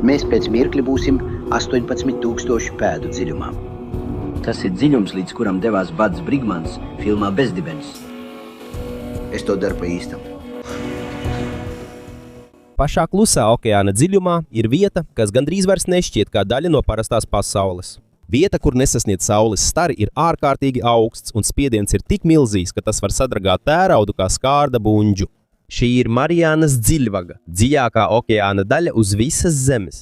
Mēs pēc mirkļa būsim 18,000 pēdu dziļumā. Tas ir dziļums, līdz kuram devās Bads Brigmans filmā Bezdibens. Es to daru pa īstam. Pašā klusā okeāna dziļumā ir vieta, kas gandrīz vairs nešķiet kā daļa no parastās pasaules. Vieta, kur nesasniedz saules stari, ir ārkārtīgi augsts un spiediens ir tik milzīgs, ka tas var sadragāt tēraudu kā skārda buņģu. Šī ir Mariānas dziļvaga, dziļākā okeāna daļa uz visas zemes.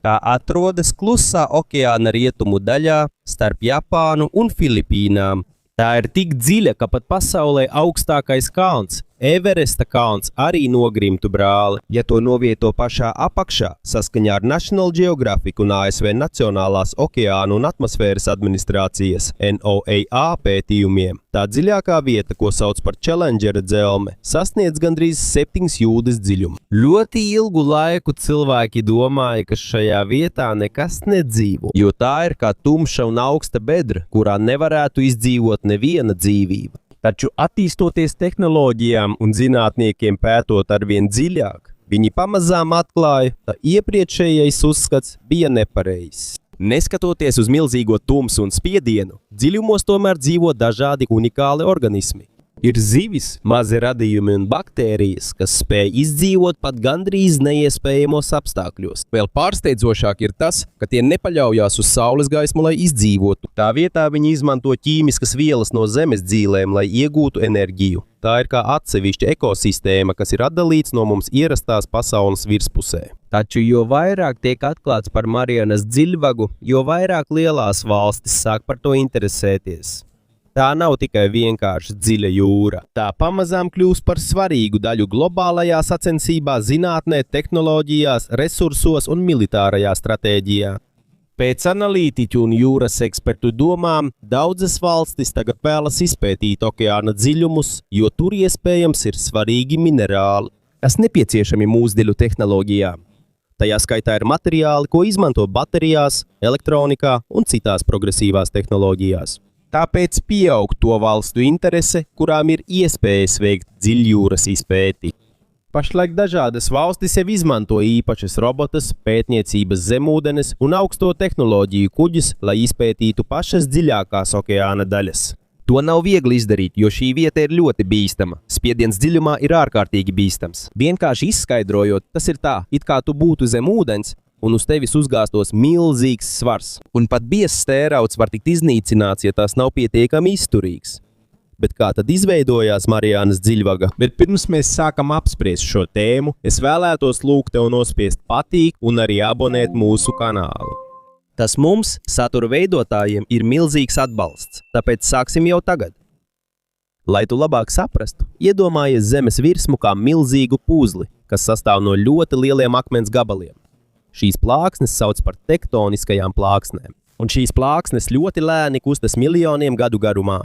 Tā atrodas klusā okeāna rietumu daļā starp Japānu un Filipīnām. Tā ir tik dziļa, ka pat pasaulē augstākais kalns, Everesta kalns, arī nogrimtu brāli, ja to novieto pašā apakšā, saskaņā ar National Geographic un ASV Nacionālās okeānu un atmosfēras administrācijas NOAA pētījumiem. Tā dziļākā vieta, ko sauc par Challengera dzelme, sasniedz gandrīz 7 jūdzes dziļumu. Ļoti ilgu laiku cilvēki domāja, ka šajā vietā nekas nedzīvo, jo tā ir kā tumša un augsta bedra, kurā nevarētu izdzīvot neviena dzīvība. Taču attīstoties tehnoloģijām un zinātniekiem pētot arvien dziļāk, viņi pamazām atklāja, ka iepriekšējais uzskats bija nepareizs. Neskatoties uz milzīgo tumsu un spiedienu, dziļumos tomēr dzīvo dažādi unikāli organismi. Ir zivis, mazi radījumi un baktērijas, kas spēj izdzīvot pat gandrīz neiespējamos apstākļos. Vēl pārsteidzošāk ir tas, ka tie nepaļaujās uz saules gaismu, lai izdzīvotu. Tā vietā viņi izmanto ķīmiskas vielas no zemes dzīlēm, lai iegūtu enerģiju. Tā ir kā atsevišķa ekosistēma, kas ir atdalīts no mums ierastās pasaules virspusē. Taču, jo vairāk tiek atklāts par Mariānas dziļvagu, jo vairāk lielās valstis sāk par to interesēties. Tā nav tikai vienkārši dziļa jūra. Tā pamazām kļūst par svarīgu daļu globālajā sacensībā, zinātnē, tehnoloģijās, resursos un militārajā stratēģijā. Pēc analītiķu un jūras ekspertu domām, daudzas valstis tagad vēlas izpētīt okeāna dziļumus, jo tur iespējams ir svarīgi minerāli, kas nepieciešami mūsdienu tehnoloģijām. Tajā skaitā ir materiāli, ko izmanto baterijās, elektronikā un citās progresīvās tehnoloģijās. Tāpēc pieaug to valstu interese, kurām ir iespējas veikt dziļjūras izpēti. Pašlaik dažādas valstis jau izmanto īpašas robotus, pētniecības zemūdenes un augsto tehnoloģiju kuģis, lai izpētītu pašas dziļākās okeāna daļas. To nav viegli izdarīt, jo šī vieta ir ļoti bīstama. Spiediens dziļumā ir ārkārtīgi bīstams. Vienkārši izskaidrojot, tas ir tā, it kā tu būtu zem ūdens, un uz tevis uzgāstos milzīgs svars. Un pat biezs tērauds var tikt iznīcināts, ja tās nav pietiekami izturīgs. Bet kā tad izveidojās Mariānas dziļvaga? Bet pirms mēs sākam apspriest šo tēmu, es vēlētos lūgt tev nospiest patīk un arī abonēt mūsu kanālu. Tas mums, satura veidotājiem, ir milzīgs atbalsts, tāpēc sāksim jau tagad. Lai tu labāk saprastu, iedomājies zemes virsmu kā milzīgu puzli, kas sastāv no ļoti lieliem akmens gabaliem. Šīs plāksnes sauc par tektoniskajām plāksnēm, un šīs plāksnes ļoti lēni kustas miljoniem gadu garumā.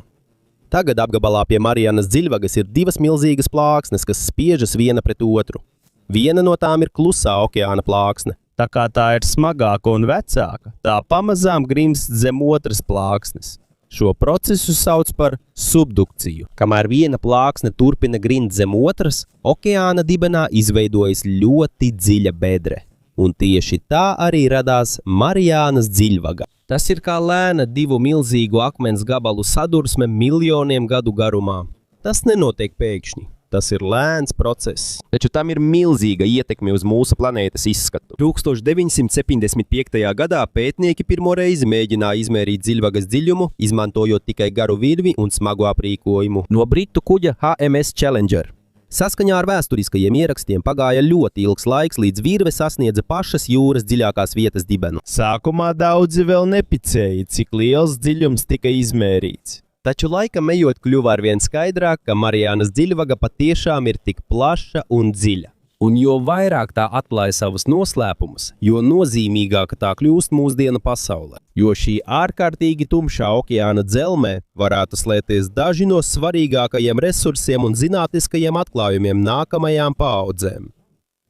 Tagad apgabalā pie Mariānas dziļvagas ir 2 milzīgas plāksnes, kas spiežas viena pret otru. Viena no tām ir klusā okeāna plāksne. Tā kā tā ir smagāka un vecāka, tā pamazām grimst zem otras plāksnes. Šo procesu sauc par subdukciju. Kamēr viena plāksne turpina grimt zem otras, okeāna dibenā izveidojas ļoti dziļa bedre. Un tieši tā arī radās Mariānas dziļvaga. Tas ir kā lēna 2 milzīgu akmens gabalu sadursme miljoniem gadu garumā. Tas nenotiek pēkšņi. Tas ir lēns process. Taču tam ir milzīga ietekme uz mūsu planētas izskatu. 1975. gadā pētnieki pirmo reizi mēģināja izmērīt dziļvagas dziļumu, izmantojot tikai garu virvi un smagu aprīkojumu no britu kuģa HMS Challenger. Saskaņā ar vēsturiskajiem ierakstiem pagāja ļoti ilgs laiks, līdz virve sasniedza pašas jūras dziļākās vietas dibenu. Sākumā daudzi vēl nepicēja, cik liels dziļums tika izmērīts. Taču laikam ejot kļuva arvien skaidrāk, ka Mariānas dziļvaga patiešām ir tik plaša un dziļa. Un jo vairāk tā atklāja savus noslēpumus, jo nozīmīgāka tā kļūst mūsdienu pasaulē. Jo šī ārkārtīgi tumšā okeāna dzelmē varētu slēpties daži no svarīgākajiem resursiem un zinātniskajiem atklājumiem nākamajām paaudzēm.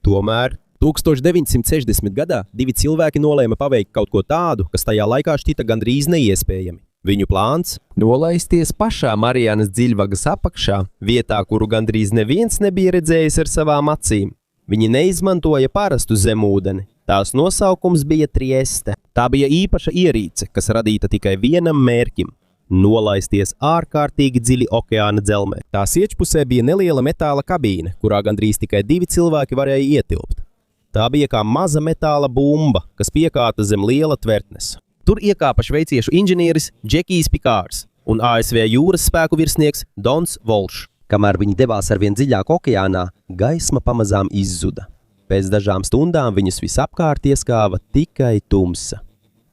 Tomēr 1960. gadā 2 cilvēki nolēma paveikt kaut ko tādu, kas tajā laikā šķita gandrīz neiespējami. Viņu plāns – nolaisties pašā Mariānas dziļvagas apakšā, vietā, kuru gandrīz neviens nebija redzējis ar savām acīm. Viņi neizmantoja parastu zemūdeni, Tās nosaukums bija Trieste. Tā bija īpaša ierīce, kas radīta tikai vienam mērķim – nolaisties ārkārtīgi dziļi okeāna dzelmē. Tās iekšpusē bija neliela metāla kabīne, kurā gandrīz tikai 2 cilvēki varēja ietilpt. Tā bija kā maza metāla bumba, kas piekārta zem liela tvertnes. Tur iekāpa šveiciešu inženieris Džekijs Pikārs un ASV jūras spēku virsnieks Dons Volšs. Kamēr viņi devās arvien dziļāk okeānā, gaisma pamazām izzuda. Pēc dažām stundām viņus visapkārt ieskāva tikai tumsa.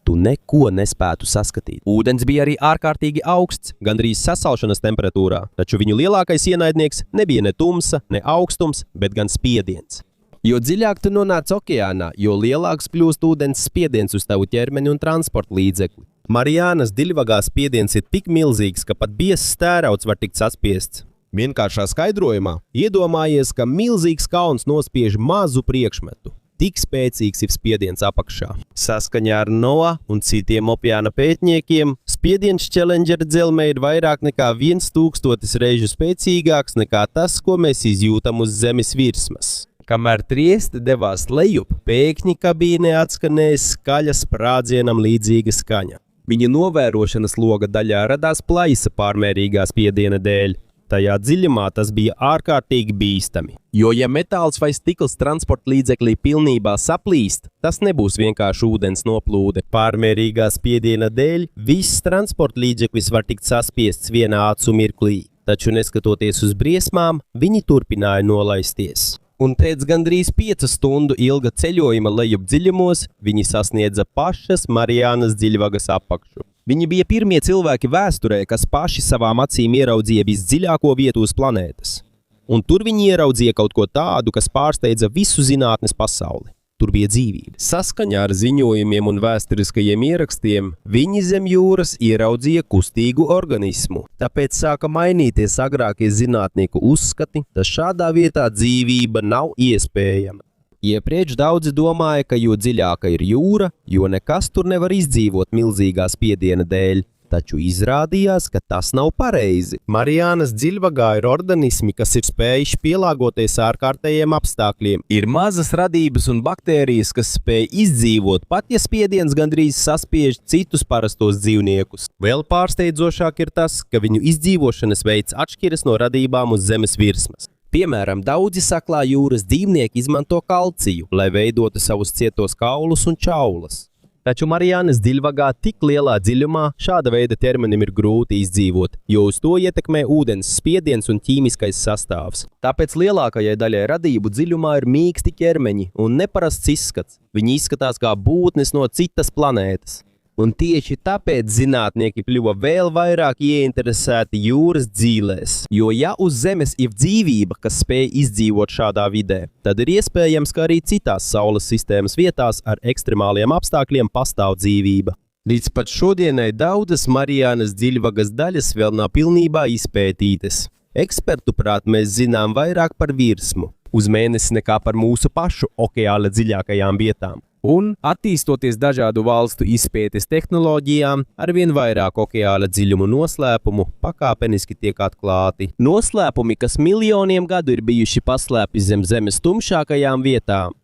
Tu neko nespētu saskatīt. Ūdens bija arī ārkārtīgi augsts, gandrīz sasalšanas temperatūrā, taču viņu lielākais ienaidnieks nebija ne tumsa, ne augstums, bet gan spiediens. Jo dziļāk tu nonāc okeānā, jo lielāks kļūst ūdens spiediens uz tavu ķermeni un transporta līdzekli. Mariānas dziļvagā spiediens ir tik milzīgs, ka pat biezs stērauds var tikt saspiests. Vienkāršā skaidrojumā iedomājies, ka milzīgs kauns nospiež mazu priekšmetu. Tik spēcīgs ir spiediens apakšā. Saskaņā ar NOAA un citiem okeāna pētniekiem, spiediens Challenger dzelmē ir vairāk nekā 1000 reižu spēcīgāks nekā tas, ko mēs izjūtam uz zemes virsmas. Kamēr Trieste devās lejup, pēkšņi kabīnē atskanēja skaļa sprādzienam līdzīga skaņa. Viņa novērošanas loga daļā radās plaisa pārmērīgā spiediena dēļ. Tajā dziļumā tas bija ārkārtīgi bīstami, jo ja metāls vai stikls transporta līdzeklī pilnībā saplīst, tas nebūs vienkārši ūdens noplūde. Pārmērīgā spiediena dēļ viss transporta līdzeklis var tikt saspiests vienā acu mirklī, taču neskatoties uz briesmām, viņi turpināja nolaisties. Un pēc gandrīz 5 stundu ilga ceļojuma lejup dziļumos, viņi sasniedza pašas Mariānas dziļvagas apakšu. Viņi bija pirmie cilvēki vēsturē, kas paši savām acīm ieraudzīja visdziļāko vietu uz planētas. Un tur viņi ieraudzīja kaut ko tādu, kas pārsteidza visu zinātnes pasauli. Tur bija dzīvība. Saskaņā ar ziņojumiem un vēsturiskajiem ierakstiem, viņi zem jūras ieraudzīja kustīgu organismu. Tāpēc sāka mainīties agrākie zinātnieku uzskati, ka šādā vietā dzīvība nav iespējama. Iepriekš daudzi domāja, ka jo dziļāka ir jūra, jo nekas tur nevar izdzīvot milzīgā spiediena dēļ, taču izrādījās, ka tas nav pareizi. Mariānas dziļvagā ir organismi, kas ir spējuši pielāgoties ārkārtējiem apstākļiem. Ir mazas radības un baktērijas, kas spēj izdzīvot, pat ja spiediens gandrīz saspiež citus parastos dzīvniekus. Vēl pārsteidzošāk ir tas, ka viņu izdzīvošanas veids atšķiras no radībām uz zemes virsmas. Piemēram, daudzi saklā jūras dzīvnieki izmanto kalciju, lai veidotu savus cietos kaulus un čaulas. Taču Mariānas dziļvagā tik lielā dziļumā šāda veida ķermenim ir grūti izdzīvot, jo uz to ietekmē ūdens spiediens un ķīmiskais sastāvs. Tāpēc lielākajai daļai radību dziļumā ir mīksti ķermeņi un neparasts izskats. Viņi izskatās kā būtnes no citas planētas. Un tieši tāpēc zinātnieki kļuva vēl vairāk ieinteresēti jūras dzīlēs, jo ja uz Zemes ir dzīvība, kas spēj izdzīvot šādā vidē, tad ir iespējams, ka arī citās Saules sistēmas vietās ar ekstremāliem apstākļiem pastāv dzīvība. Līdz pat šodienai daudzas Mariānas dziļvagas daļas vēl nav pilnībā izpētītas. Ekspertu prāt mēs zinām vairāk par virsmu, uz mēnesi nekā par mūsu pašu okeāna dziļākajām vietām. Un, attīstoties dažādu valstu izpētes tehnoloģijām, arvien vairāk okeāna dziļumu noslēpumu pakāpeniski tiek atklāti. Noslēpumi, kas miljoniem gadu ir bijuši paslēpti zem zemes tumšākajām vietām.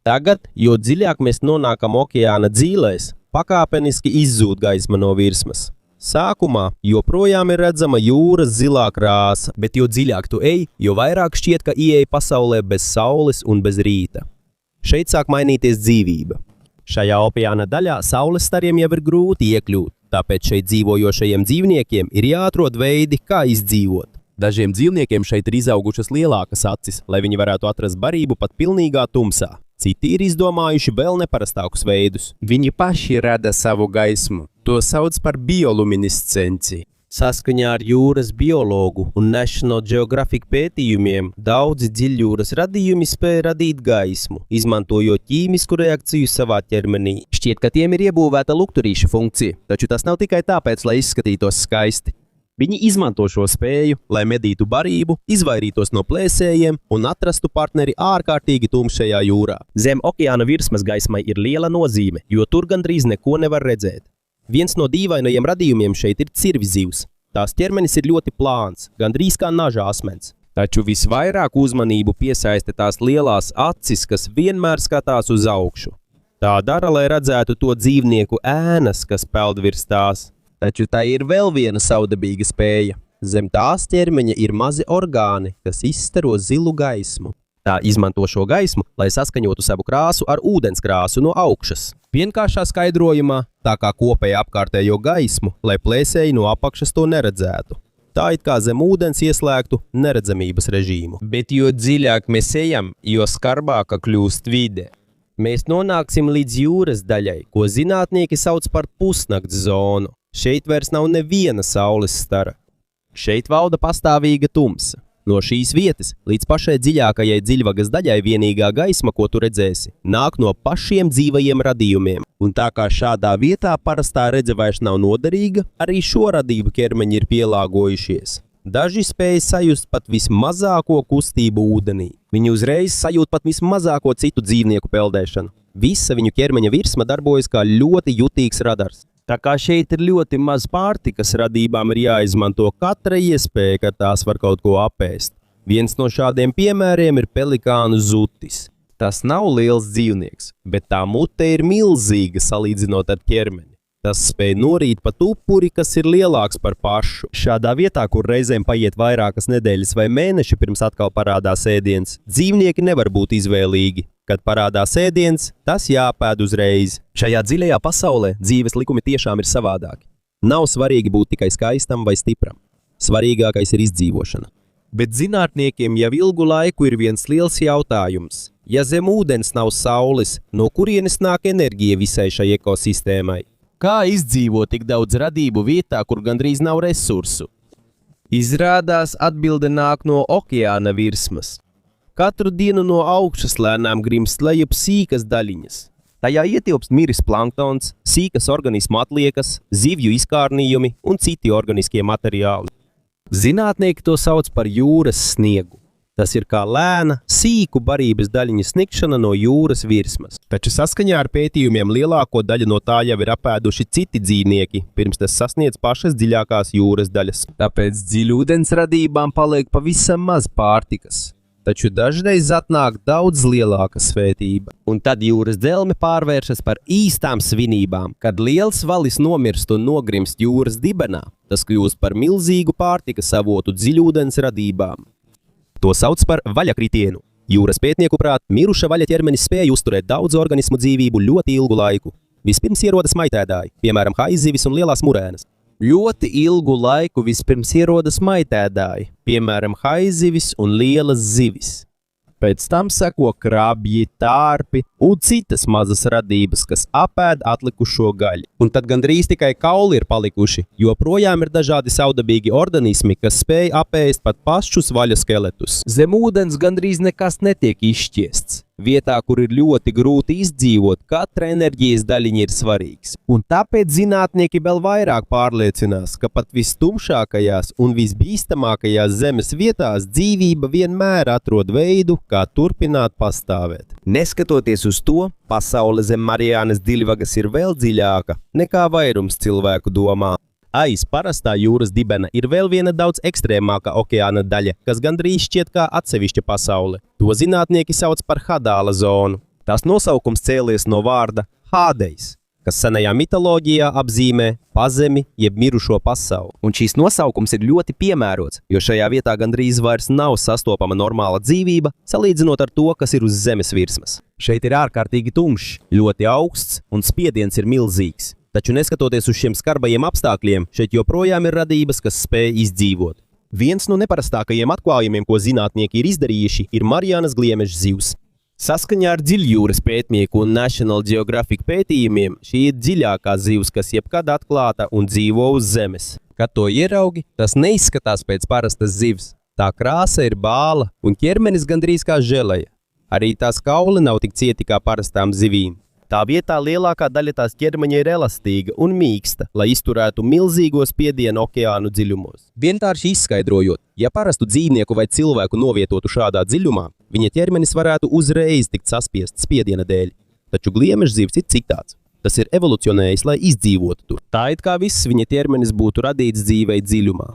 Tagad, jo dziļāk mēs nonākam okeāna dzīlēs, pakāpeniski izzūd gaisma no virsmas. Sākumā joprojām ir redzama jūras zilā krāsa, bet jo dziļāk tu ej, jo vairāk šķiet, ka ieej pasaulē bez saules un bez rīta. Šeit sāk mainīties dzīvība. Šajā okeāna daļā saules stariem jau ir grūti iekļūt, tāpēc šeit dzīvojošajiem dzīvniekiem ir jāatrod veidi, kā izdzīvot. Dažiem dzīvniekiem šeit ir izaugušas lielākas acis, lai viņi varētu atrast barību pat pilnīgā tumsā. Citi ir izdomājuši vēl neparastākus veidus. Viņi paši rada savu gaismu. To sauc par bioluminiscenci. Saskaņā ar jūras biologu un National Geographic pētījumiem, daudzi dziļjūras radījumi spēj radīt gaismu, izmantojot ķīmisku reakciju savā ķermenī. Šķiet, ka tiem ir iebūvēta lukturīša funkcija, taču tas nav tikai tāpēc, lai izskatītos skaisti. Viņi izmanto šo spēju, lai medītu barību, izvairītos no plēsējiem un atrastu partneri ārkārtīgi tumšajā jūrā. Zem okeāna virsmas gaismai ir liela nozīme, jo tur gandrīz neko nevar redzēt. Viens no dīvainajiem radījumiem šeit ir cirvizivs. Tās ķermenis ir ļoti plāns, gandrīz kā naža asmens. Taču visvairāk uzmanību piesaista tās lielās acis, kas vienmēr skatās uz augšu. Tā dara, lai redzētu to dzīvnieku ēnas, kas peld virs tās. Taču tā ir vēl viena savdabīga spēja. Zem tās ķermeņa ir mazi orgāni, kas izstaro zilu gaismu. Tā izmanto šo gaismu, lai saskaņotu savu krāsu ar ūdens krāsu no augšas. Vienkāršā skaidrojumā, tā kā kopēja apkārtējo gaismu, lai plēsēji no apakšas to neredzētu. Tā it kā zem ūdens ieslēgtu neredzamības režīmu. Bet jo dziļāk mēs ejam, jo skarbāka kļūst vide. Mēs nonāksim līdz jūras daļai, ko zinātnieki sauc par pusnakts zonu. Šeit vairs nav neviena saules stara. Šeit valda pastāvīga tumsa. No šīs vietas līdz pašai dziļākajai dziļvagas daļai vienīgā gaisma, ko tu redzēsi, nāk no pašiem dzīvajiem radījumiem. Un tā kā šādā vietā parastā redze vairs nav noderīga, arī šo radību ķermeņi ir pielāgojušies. Daži spēj sajust pat vismazāko kustību ūdenī. Viņi uzreiz sajūt pat vismazāko citu dzīvnieku peldēšanu. Visa viņu ķermeņa virsma darbojas kā ļoti jutīgs radars. Tā kā šeit ir ļoti maz pārtikas, radībām ir jāizmanto katra iespēja, ka tās var kaut ko apēst. Viens no šādiem piemēriem ir pelikānu zutis. Tas nav liels dzīvnieks, bet tā mute ir milzīga salīdzinot ar ķermeni. Tas spēj norīt pat upuri, kas ir lielāks par pašu. Šādā vietā, kur reizēm paiet vairākas nedēļas vai mēneši pirms atkal parādās ēdiens, dzīvnieki nevar būt izvēlīgi. Kad parādās ēdiens, tas jāpēd uzreiz. Šajā dziļajā pasaulē dzīves likumi tiešām ir savādāki. Nav svarīgi būt tikai skaistam vai stipram. Svarīgākais ir izdzīvošana. Bet zinātniekiem jau ilgu laiku ir viens liels jautājums. Ja zem ūdens nav saules, no kurienes nāk enerģija visai šai ekosistēmai? Kā izdzīvot tik daudz radību vietā, kur gandrīz nav resursu? Izrādās, atbilde nāk no okeāna virsmas. Katru dienu no augšas lēnām grimst lejup sīkas daļiņas. Tajā ietilpst miris planktons, sīkas organismu atliekas, zivju izkārnījumi un citi organiskie materiāli. Zinātnieki to sauc par jūras sniegu. Tas ir kā lēna, sīku barības daļiņu sniegšana no jūras virsmas. Taču saskaņā ar pētījumiem lielāko daļu no tā jau ir apēduši citi dzīvnieki, pirms tas sasniedz pašas dziļākās jūras daļas. Tāpēc dziļūdens radībām paliek pavisam maz pārtikas. Taču dažreiz atnāk daudz lielāka svētība. Un tad jūras dzelme pārvēršas par īstām svinībām. Kad liels valis nomirst un nogrimst jūras dibenā, tas kļūst par milzīgu pārtikas avotu dziļūdens radībām. To sauc par vaļakritienu. Jūras pētnieku prāt, miruša vaļa ķermenis spēj uzturēt daudz organismu dzīvību ļoti ilgu laiku. Vispirms ierodas maitēdāji, piemēram, haizivis un lielās murēnas. Ļoti ilgu laiku vispirms ierodas maitēdāji, piemēram, haizivis un lielas zivis. Pēc tam seko krabji, tārpi un citas mazas radības, kas apēd atlikušo gaļu. Un tad gandrīz tikai kauli ir palikuši, jo projām ir dažādi savdabīgi organismi, kas spēj apēst pat pašus vaļu skeletus. Zem ūdens gandrīz nekas netiek izšķiests. Vietā, kur ir ļoti grūti izdzīvot, katra enerģijas daļiņa ir svarīgs. Un tāpēc zinātnieki vēl vairāk pārliecinās, ka pat vistumšākajās un visbīstamākajās zemes vietās dzīvība vienmēr atrod veidu, kā turpināt pastāvēt. Neskatoties uz to, pasaule zem Mariānas dziļvagas ir vēl dziļāka nekā vairums cilvēku domā. Aiz parastā jūras dibena ir vēl viena daudz ekstrēmāka okeāna daļa, kas gandrīz šķiet kā atsevišķa pasaule. To zinātnieki sauc par Hadāla zonu. Tās nosaukums cēlies no vārda Hādejs, kas senajā mitoloģijā apzīmē pazemi jeb mirušo pasauli. Un šīs nosaukums ir ļoti piemērots, jo šajā vietā gandrīz vairs nav sastopama normāla dzīvība, salīdzinot ar to, kas ir uz zemes virsmas. Šeit ir ārkārtīgi tumšs, ļoti augsts un spiediens ir milzīgs. Taču neskatoties uz šiem skarbajiem apstākļiem, šeit joprojām ir radības, kas spēj izdzīvot. Viens no neparastākajiem atklājumiem, ko zinātnieki ir izdarījuši, ir Mariānas gliemeža zivs. Saskaņā ar dziļjūras pētnieku un National Geographic pētījumiem, šī ir dziļākā zivs, kas jebkad atklāta un dzīvo uz zemes. Kad to ieraugi, tas neizskatās pēc parastas zivs. Tā krāsa ir bāla un ķermenis gandrīz kā želeja. Arī tās kauli nav tik cieti kā parastām zivīm. Tā vietā lielākā daļa tās ķermeņa ir elastīga un mīksta, lai izturētu milzīgo spiedienu okeānu dziļumos. Vienkārši izskaidrojot, ja parastu dzīvnieku vai cilvēku novietotu šādā dziļumā, viņa ķermenis varētu uzreiz tikt saspiests spiediena dēļ. Taču gliemežzivs ir citāds. Tas ir evolucionējis, lai izdzīvotu tur. Tā it kā viss viņa ķermenis būtu radīts dzīvei dziļumā.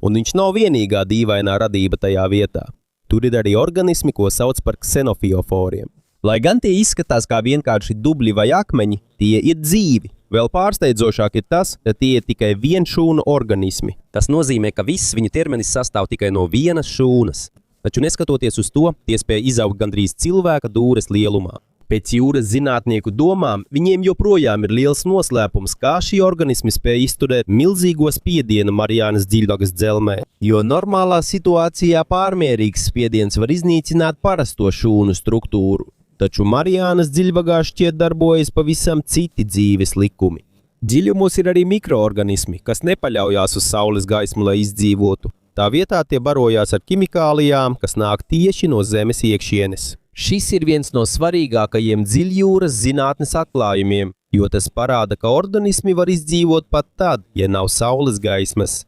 Un viņš nav vienīgā dīvainā radība tajā vietā. Tur ir arī organismi, ko sauc par ksenofioforiem. Lai gan tie izskatās kā vienkārši dubļi vai akmeņi, tie ir dzīvi. Vēl pārsteidzošāk ir tas, ka tie ir tikai vienšūnu organismi. Tas nozīmē, ka viss viņu ķermenis sastāv tikai no vienas šūnas. Taču neskatoties uz to, tie spēj izaugt gandrīz cilvēka dūres lielumā. Pēc jūras zinātnieku domām, viņiem joprojām ir liels noslēpums, kā šī organismi spēj izturēt milzīgo spiedienu Mariānas dziļvagas dzelmē. Jo normālā situācijā pārmērīgs spiediens var iznīcināt parasto šūnu struktūru. Taču Mariānas dziļvagā šķiet darbojas pavisam citi dzīves likumi. Dziļumos ir arī mikroorganismi, kas nepaļaujās uz saules gaismu, lai izdzīvotu. Tā vietā tie barojās ar ķimikālijām, kas nāk tieši no zemes iekšienes. Šis ir viens no svarīgākajiem dziļjūras zinātnes atklājumiem, jo tas parāda, ka organismi var izdzīvot pat tad, ja nav saules gaismas.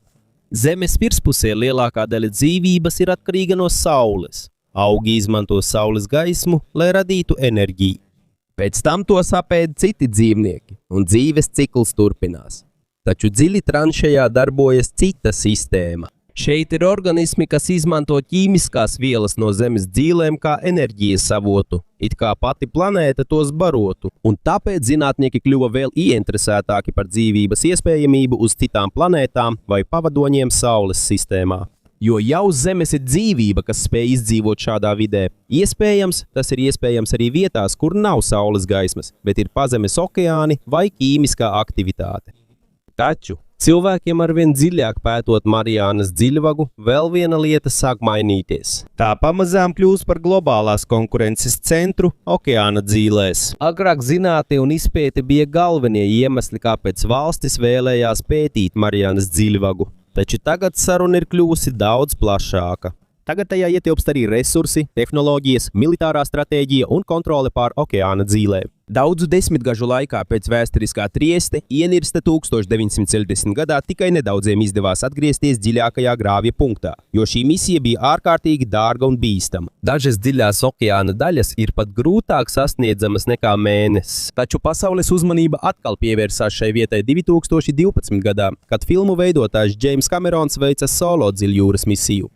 Zemes virspusē lielākā daļa dzīvības ir atkarīga no saules. Augi izmanto saules gaismu, lai radītu enerģiju. Pēc tam to sapēd citi dzīvnieki, un dzīves cikls turpinās. Taču dziļi tranšejā darbojas cita sistēma. Šeit ir organismi, kas izmanto ķīmiskās vielas no zemes dzīlēm kā enerģijas avotu, it kā pati planēta tos barotu, un tāpēc zinātnieki kļuva vēl ieinteresētāki par dzīvības iespējamību uz citām planētām vai pavadoņiem Saules sistēmā. Jo jau uz Zemes ir dzīvība, kas spēj izdzīvot šādā vidē. Iespējams, tas ir iespējams arī vietās, kur nav saules gaismas, bet ir pazemes okeāni vai ķīmiskā aktivitāte. Taču cilvēkiem arvien dziļāk pētot Mariānas dziļvagu, vēl viena lieta sāk mainīties. Tā pamazām kļūst par globālās konkurences centru okeāna dzīlēs. Agrāk zinātne un izpēte bija galvenie iemesli, kāpēc valstis vēlējās pētīt Mariānas dziļvagu. Taču tagad saruna ir kļuvusi daudz plašāka. Tagad tajā ietilpst arī resursi, tehnoloģijas, militārā stratēģija un kontrole pār okeāna dzīlēm. Daudzu desmitgažu laikā pēc vēsturiskā Trieste ienirsta 1960. gadā tikai nedaudziem izdevās atgriezties dziļākajā grāvja punktā, jo šī misija bija ārkārtīgi dārga un bīstama. Dažas dziļās okeāna daļas ir pat grūtāk sasniedzamas nekā Mēnesis. Taču pasaules uzmanība atkal pievērsās šai vietai 2012. gadā, kad filmu veidotājs James Camerons veica solo dziļjūras misiju.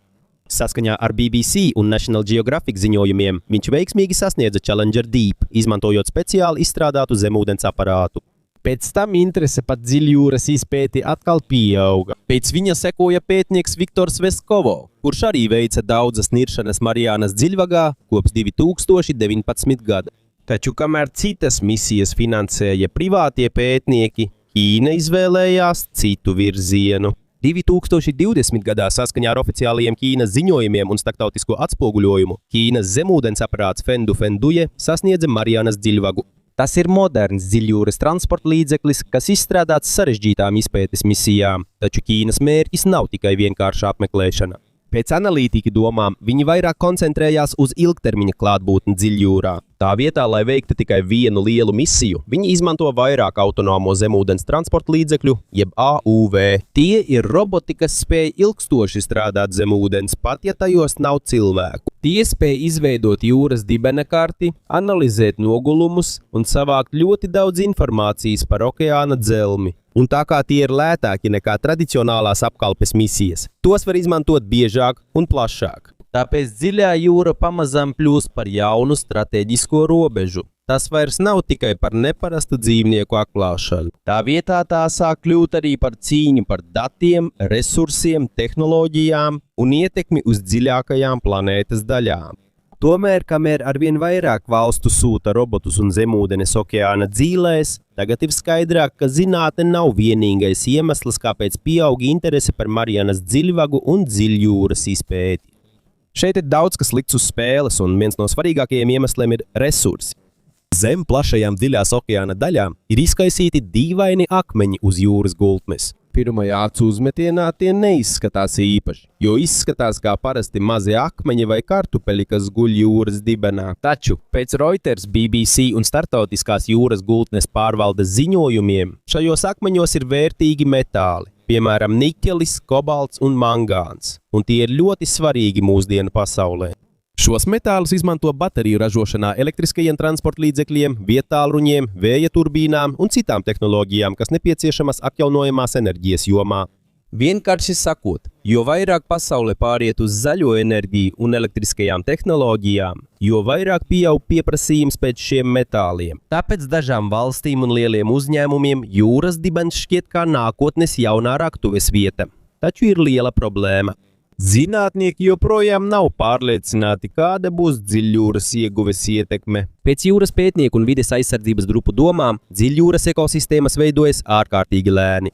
Saskaņā ar BBC un National Geographic ziņojumiem viņš veiksmīgi sasniedza Challenger Deep, izmantojot speciāli izstrādātu zemūdens aparātu. Pēc tam interese par dziļjūras izpēti atkal pieauga. Pēc viņa sekoja pētnieks Viktors Veskovo, kurš arī veica daudzas niršanas Mariānas dziļvagā kopš 2019. gada. Taču kamēr citas misijas finansēja privātie pētnieki, Ķīna izvēlējās citu virzienu. 2020. gadā saskaņā ar oficiālajiem Ķīnas ziņojumiem un starptautisko atspoguļojumu Ķīnas zemūdens aparāts Fendu Fenduje sasniedza Mariānas dziļvagu. Tas ir moderns dziļjūras transporta līdzeklis, kas izstrādāts sarežģītām izpētes misijām, taču Ķīnas mērķis nav tikai vienkārša apmeklēšana. Pēc analītiķu domām viņi vairāk koncentrējās uz ilgtermiņa klātbūtni dziļjūrā. Tā vietā, lai veiktu tikai vienu lielu misiju, viņi izmanto vairāk autonomo zemūdens transporta līdzekļu, jeb AUV. Tie ir roboti, kas spēj ilgstoši strādāt zem ūdens, pat ja tajos nav cilvēku. Tie spēj izveidot jūras dibena karti, analizēt nogulumus un savākt ļoti daudz informācijas par okeāna dzelmi. Un tā kā tie ir lētāki nekā tradicionālās apkalpes misijas, tos var izmantot biežāk un plašāk. Tāpēc dziļā jūra pamazām kļūst par jaunu stratēģisko robežu. Tas vairs nav tikai par neparastu dzīvnieku atklāšanu. Tā vietā tā sāk kļūt arī par cīņu par datiem, resursiem, tehnoloģijām un ietekmi uz dziļākajām planētas daļām. Tomēr, kamēr arvien vairāk valstu sūta robotus un zemūdenes okeāna dzīlēs, tagad ir skaidrāk, ka zinātne nav vienīgais iemesls, kāpēc pieaug interese par Mariānas dziļvagu un dziļjūras izpēti. Šeit ir daudz, kas likts uz spēles, un viens no svarīgākajiem iemesliem ir resursi. Zem plašajām dziļās okeāna daļām ir izkaisīti dīvaini akmeņi uz jūras gultnes. Pirmajā acu uzmetienā tie neizskatās īpaši, jo izskatās kā parasti mazi akmeņi vai kartupeļi, kas guļ jūras dibenā. Taču pēc Reuters, BBC un startautiskās jūras gultnes pārvaldes ziņojumiem šajos akmeņos ir vērtīgi metāli, piemēram niķelis, kobalts un mangāns, un tie ir ļoti svarīgi mūsdienu pasaulē. Šos metālus izmanto bateriju ražošanā elektriskajiem transporta līdzekļiem, vietālruņiem, vēja turbīnām un citām tehnoloģijām, kas nepieciešamas atjaunojamās enerģijas jomā. Vienkārši sakot, jo vairāk pasaule pāriet uz zaļo enerģiju un elektriskajām tehnoloģijām, jo vairāk pieaug pieprasījums pēc šiem metāliem. Tāpēc dažām valstīm un lieliem uzņēmumiem jūras dibens šķiet kā nākotnes jaunā raktuves vieta. Taču ir liela problēma. Zinātnieki joprojām nav pārliecināti, kāda būs dziļjūras ieguves ietekme. Pēc jūras pētnieku un vides aizsardzības grupu domām, dziļjūras ekosistēmas veidojas ārkārtīgi lēni.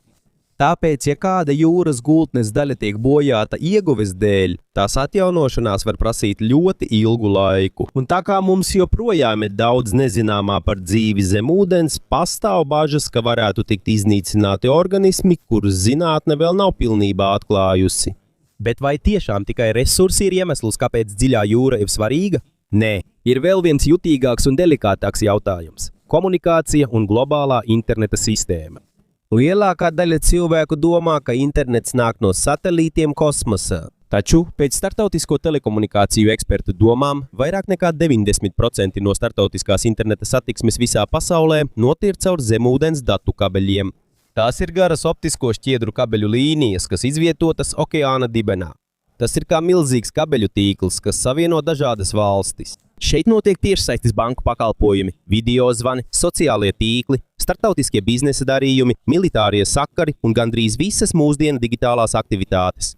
Tāpēc, ja kāda jūras gultnes daļa tiek bojāta ieguves dēļ, tās atjaunošanās var prasīt ļoti ilgu laiku. Un tā kā mums joprojām ir daudz nezināmā par dzīvi zem ūdens, pastāv bažas, ka varētu tikt iznīcināti organismi, kurus zinātne vēl nav pilnībā atklājusi. Bet vai tiešām tikai resursi ir iemesls, kāpēc dziļā jūra ir svarīga? Nē, ir vēl viens jutīgāks un delikātāks jautājums – komunikācija un globālā interneta sistēma. Lielākā daļa cilvēku domā, ka internets nāk no satelītiem kosmosā. Taču, pēc starptautisko telekomunikāciju ekspertu domām, vairāk nekā 90% no starptautiskās interneta satiksmes visā pasaulē notiek caur zemūdens datu kabeļiem. Tās ir garas optisko šķiedru kabeļu līnijas, kas izvietotas okeāna dibenā. Tas ir kā milzīgs kabeļu tīkls, kas savieno dažādas valstis. Šeit notiek tiešsaistes banku pakalpojumi, video zvani, sociālie tīkli, starptautiskie biznesa darījumi, militārie sakari un gandrīz visas mūsdienu digitālās aktivitātes.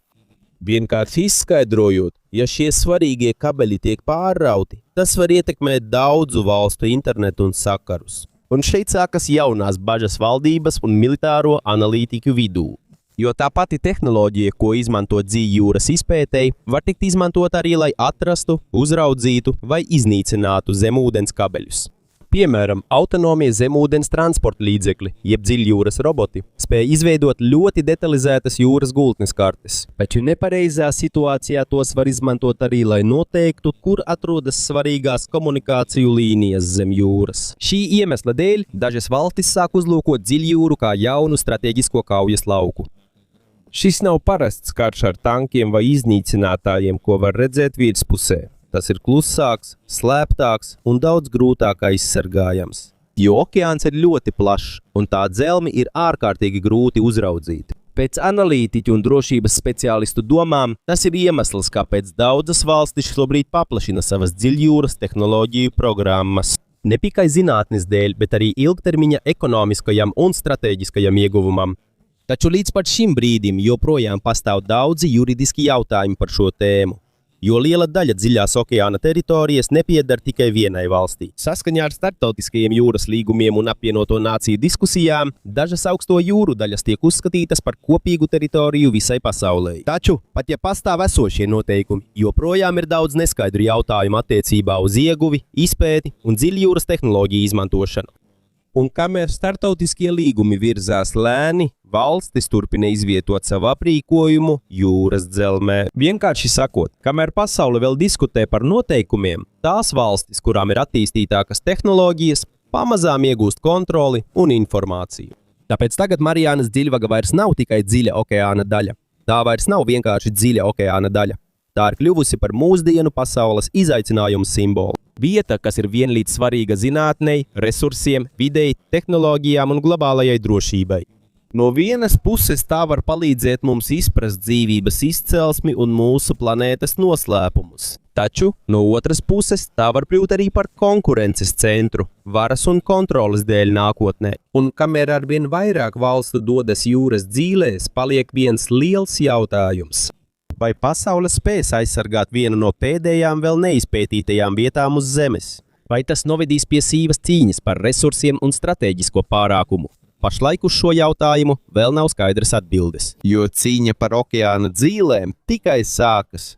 Vienkārši izskaidrojot, ja šie svarīgie kabeļi tiek pārrauti, tas var ietekmēt daudzu valstu internetu un sakarus. Un šeit sākas jaunās bažas valdības un militāro analītiku vidū. Jo tā pati tehnoloģija, ko izmanto dziļjūras izpētēji, var tikt izmantot arī, lai atrastu, uzraudzītu vai iznīcinātu zemūdens kabeļus. Piemēram, autonomie zemūdens transporta līdzekļi, jeb dziļjūras roboti, spēj izveidot ļoti detalizētas jūras gultnes kartes, taču nepareizā situācijā tos var izmantot arī, lai noteiktu, kur atrodas svarīgās komunikāciju līnijas zem jūras. Šī iemesla dēļ dažas valstis sāk uzlūkot dziļjūru kā jaunu strateģisko kaujas lauku. Šis nav parasts karš ar tankiem vai iznīcinātājiem, ko var redzēt virspusē. Tas ir klusāks, slēptāks un daudz grūtāk aizsargājams. Jo okeāns ir ļoti plašs, un tā dzelmi ir ārkārtīgi grūti uzraudzīt. Pēc analītiķu un drošības speciālistu domām, tas ir iemesls, kāpēc daudzas valstis šobrīd paplašina savas dziļjūras tehnoloģiju programmas. Ne tikai zinātnes dēļ, bet arī ilgtermiņa ekonomiskajam un strateģiskajam ieguvumam. Taču līdz pat šim brīdim joprojām pastāv daudzi juridiski jautājumi par šo tēmu, jo liela daļa dziļās okeāna teritorijas nepieder tikai vienai valstī. Saskaņā ar starptautiskajiem jūras līgumiem un apvienoto nāciju diskusijām, dažas augsto jūru daļas tiek uzskatītas par kopīgu teritoriju visai pasaulē. Taču, pat ja pastāv esošie noteikumi, joprojām ir daudz neskaidru jautājumu attiecībā uz ieguvi, izpēti un dziļjūras tehnoloģiju izmantošanu. Un kamēr starptautiskie līgumi virzās lēni, valstis turpina izvietot savu aprīkojumu jūras dzelmē. Vienkārši sakot, kamēr pasaule vēl diskutē par noteikumiem, tās valstis, kurām ir attīstītākas tehnoloģijas, pamazām iegūst kontroli un informāciju. Tāpēc tagad Mariānas dziļvaga vairs nav tikai dziļa okeāna daļa. Tā vairs nav vienkārši dziļa okeāna daļa. Tā ir kļuvusi par mūsdienu pasaules izaicinājumu simbolu. Vieta, kas ir vienlīdz svarīga zinātnei, resursiem, videi, tehnoloģijām un globālajai drošībai. No vienas puses tā var palīdzēt mums izprast dzīvības izcelsmi un mūsu planētas noslēpumus. Taču, no otras puses, tā var kļūt arī par konkurences centru, varas un kontroles dēļ nākotnē. Un kamēr arvien vairāk valstu dodas jūras dzīlēs, paliek viens liels jautājums. Vai pasaule spēs aizsargāt vienu no pēdējām vēl neizpētītajām vietām uz Zemes? Vai tas novedīs pie sīvas cīņas par resursiem un strateģisko pārākumu? Pašlaik uz šo jautājumu vēl nav skaidras atbildes, jo cīņa par okeāna dzīlēm tikai sākas.